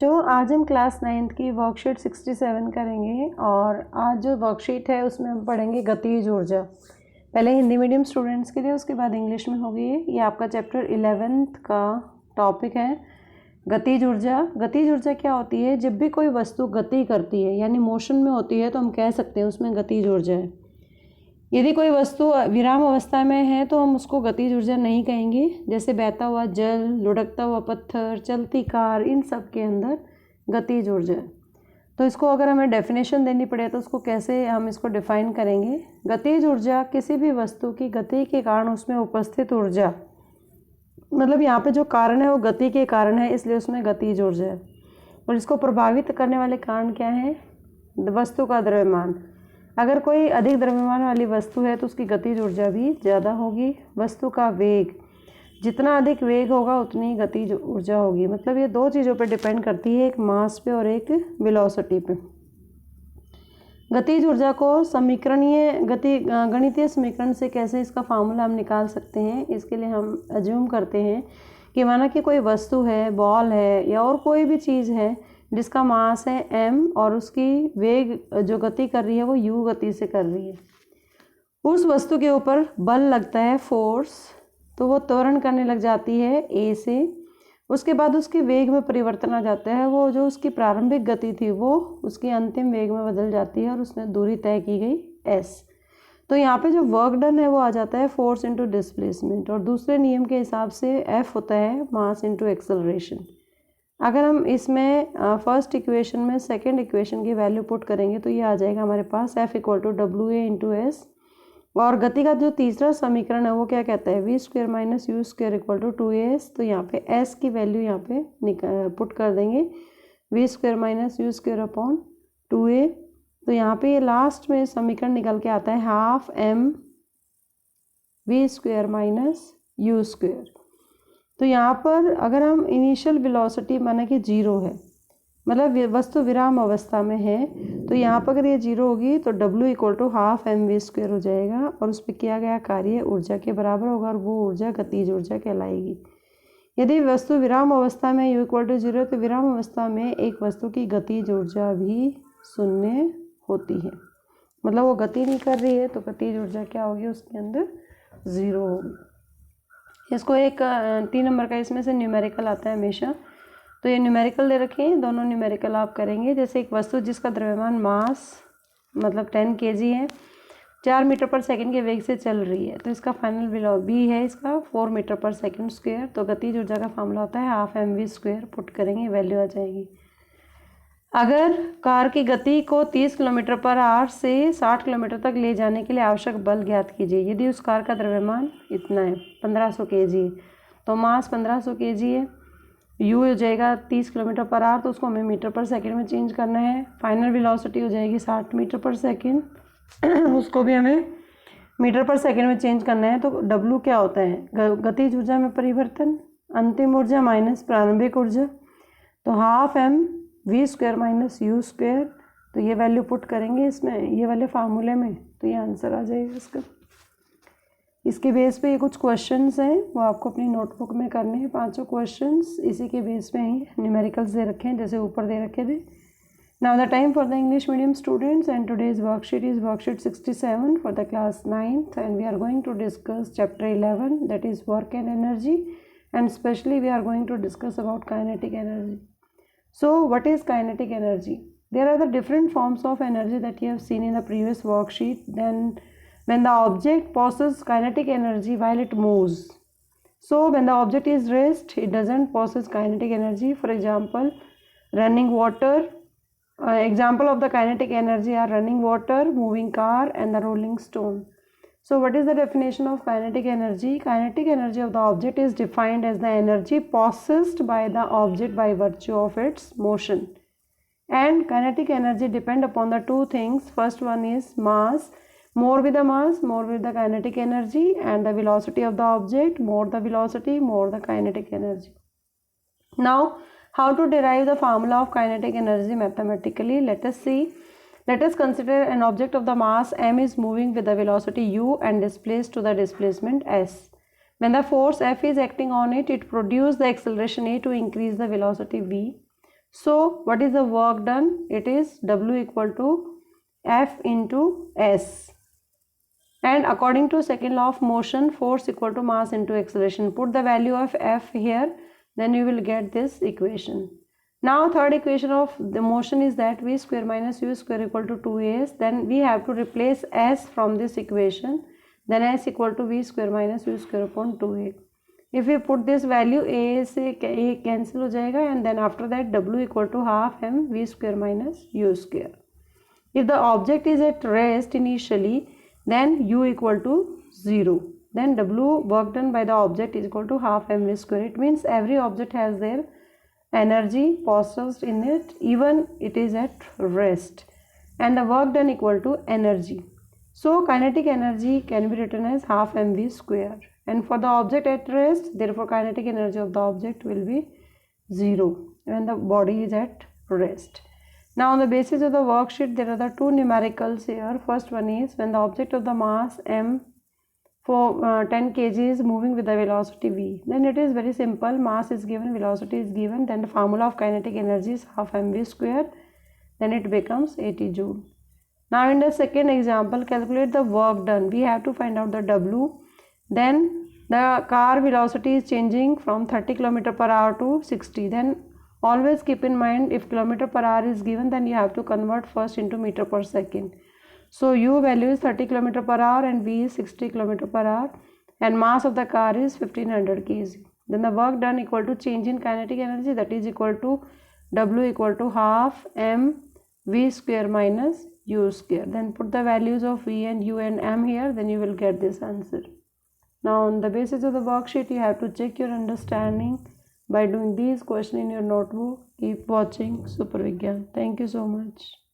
तो आज हम क्लास 9th की वर्कशीट 67 करेंगे और आज जो वर्कशीट है उसमें हम पढ़ेंगे गतिज ऊर्जा। पहले हिंदी मीडियम स्टूडेंट्स के लिए, उसके बाद इंग्लिश में होगी। ये आपका चैप्टर 11th का टॉपिक है गतिज ऊर्जा। गतिज ऊर्जा क्या होती है? जब भी कोई वस्तु गति करती है यानी मोशन में होती है तो हम कह सकते हैं उसमें गतिज ऊर्जा है। यदि कोई वस्तु विराम अवस्था में है तो हम उसको गतिज ऊर्जा नहीं कहेंगे। जैसे बहता हुआ जल, लुढ़कता हुआ पत्थर, चलती कार, इन सब के अंदर गतिज ऊर्जा है। तो इसको अगर हमें डेफिनेशन देनी पड़े तो उसको कैसे हम इसको डिफाइन करेंगे? गतिज ऊर्जा किसी भी वस्तु की गति के कारण उसमें उपस्थित ऊर्जा, मतलब यहाँ पे जो कारण है वो गति के कारण है, इसलिए उसमें गतिज ऊर्जा है। और इसको प्रभावित करने वाले कारण क्या है? वस्तु का द्रव्यमान। अगर कोई अधिक द्रव्यमान वाली वस्तु है तो उसकी गतिज ऊर्जा भी ज़्यादा होगी। वस्तु का वेग, जितना अधिक वेग होगा उतनी गतिज ऊर्जा होगी। मतलब ये दो चीज़ों पर डिपेंड करती है, एक मास पे और एक वेलोसिटी पे। गतिज ऊर्जा को गणितीय समीकरण से कैसे इसका फार्मूला हम निकाल सकते हैं? इसके लिए हम अज्यूम करते हैं कि माना कि कोई वस्तु है, बॉल है या और कोई भी चीज़ है जिसका मास है m और उसकी वेग जो गति कर रही है वो u गति से कर रही है। उस वस्तु के ऊपर बल लगता है, फोर्स, तो वो त्वरण करने लग जाती है a से। उसके बाद उसके वेग में परिवर्तन आ जाता है, वो जो उसकी प्रारंभिक गति थी वो उसकी अंतिम वेग में बदल जाती है और उसने दूरी तय की गई s। तो यहाँ पे जो वर्क डन है वो आ जाता है फोर्स इंटू डिस्प्लेसमेंट, और दूसरे नियम के हिसाब से f होता है मास इंटू एक्सेलरेशन। अगर हम इसमें फर्स्ट इक्वेशन में सेकंड इक्वेशन की वैल्यू पुट करेंगे तो ये आ जाएगा हमारे पास F equal to W A into S. और गति का जो तीसरा समीकरण है वो क्या कहता है? V square minus u square equal to 2as। तो यहाँ पे s की वैल्यू यहाँ पे पुट कर देंगे, v square minus u square upon 2a। तो यहाँ पे ये लास्ट में समीकरण निकल के आता है half m v square minus u square. तो यहाँ पर अगर हम इनिशियल वेलोसिटी माना कि 0 है, मतलब वस्तु विराम अवस्था में है, तो यहाँ पर अगर ये 0 होगी तो W equal to half m v square हो जाएगा और उस पर किया गया कार्य ऊर्जा के बराबर होगा और वो ऊर्जा गतिज ऊर्जा कहलाएगी। यदि वस्तु विराम अवस्था में U इक्वल टू 0 तो विराम अवस्था में एक वस्तु की गतिज ऊर्जा भी शून्य होती है, मतलब वो गति नहीं कर रही है तो गतिज ऊर्जा क्या होगी? उसके अंदर 0 होगी। इसको एक 3 नंबर का इसमें से न्यूमेरिकल आता है हमेशा, तो ये न्यूमेरिकल दे रखे हैं, दोनों न्यूमेरिकल आप करेंगे। जैसे एक वस्तु जिसका द्रव्यमान मास मतलब 10 kg है, 4 मीटर पर सेकंड के वेग से चल रही है, तो इसका फाइनल वेलोसिटी b है इसका 4 मीटर पर सेकंड स्क्वायर। तो गतिज ऊर्जा का फार्मूला होता है half m v square. Put करेंगे, वैल्यू आ जाएगी। अगर कार की गति को 30 किलोमीटर पर आवर से 60 किलोमीटर तक ले जाने के लिए आवश्यक बल ज्ञात कीजिए। यदि उस कार का द्रव्यमान इतना है 1500 kg, तो मास 1500 kg है, u हो जाएगा 30 किलोमीटर पर आवर, तो उसको हमें मीटर पर सेकंड में चेंज करना है। फाइनल वेलोसिटी हो जाएगी 60 मीटर पर सेकंड, उसको भी हमें मीटर पर सेकंड में चेंज करना है। तो w क्या होता है? गतिज ऊर्जा में परिवर्तन, अंतिम ऊर्जा माइनस प्रारंभिक ऊर्जा, तो half m v square minus u square. तो ये वैल्यू पुट करेंगे इसमें, ये वाले फार्मूले में, तो ये आंसर आ जाएगा इसका। इसके बेस पे ये कुछ क्वेश्चंस हैं वो आपको अपनी नोटबुक में करने हैं, 5 क्वेश्चंस इसी के बेस पे ही न्यूमेरिकल्स दे रखे हैं जैसे ऊपर दे रखे थे। Now the time for the English medium students and today's worksheet is worksheet 67 for the class 9th and we are going to discuss chapter 11 that is work and energy, and specially we are going to discuss about kinetic energy. So what is kinetic energy? There are the different forms of energy that you have seen in the previous worksheet. Then when the object possesses kinetic energy while it moves. So when the object is rest, it doesn't possess kinetic energy. For example, running water. Example of the kinetic energy are running water, moving car and the rolling stone. So what is the definition of kinetic energy? Kinetic energy of the object is defined as the energy possessed by the object by virtue of its motion. And kinetic energy depend upon the two things. First one is mass. More with the mass, more with the kinetic energy, and the velocity of the object, more the velocity, more the kinetic energy. Now, how to derive the formula of kinetic energy mathematically? Let us see. Let us consider an object of the mass m is moving with the velocity u and displaced to the displacement s. When the force F is acting on it, it produces the acceleration a to increase the velocity v. So what is the work done? It is W equal to F into S. And according to second law of motion, force equal to mass into acceleration. Put the value of F here, then you will get this equation. Now third equation of the motion is that v square minus u square equal to 2as. Then we have to replace s from this equation. Then s equal to v square minus u square upon 2a. If we put this value, a से a cancel हो जाएगा, and then after that w equal to half m v square minus u square. If the object is at rest initially, then u equal to 0. Then w work done by the object is equal to half mv square. It means every object has their energy possessed in it, even it is at rest, and the work done equal to energy. So kinetic energy can be written as half mv square. And for the object at rest, therefore kinetic energy of the object will be 0 when the body is at rest. Now on the basis of the worksheet, there are the two numericals here. First one is when the object of the mass m for 10 kg is moving with the velocity v. Then it is very simple. Mass is given, velocity is given. Then the formula of kinetic energy is half mv square. Then it becomes 80 joule. Now in the second example, calculate the work done. We have to find out the w. Then the car velocity is changing from 30 km per hour to 60. Then always keep in mind, if km per hour is given, then you have to convert first into meter per second. So u value is 30 km per hour and v is 60 km per hour, and mass of the car is 1500 kg. Then the work done equal to change in kinetic energy, that is equal to w equal to half m v square minus u square. Then put the values of v and u and m here, then you will get this answer. Now on the basis of the worksheet, you have to check your understanding by doing these questions in your notebook. Keep watching Super Vigyan. Thank you so much.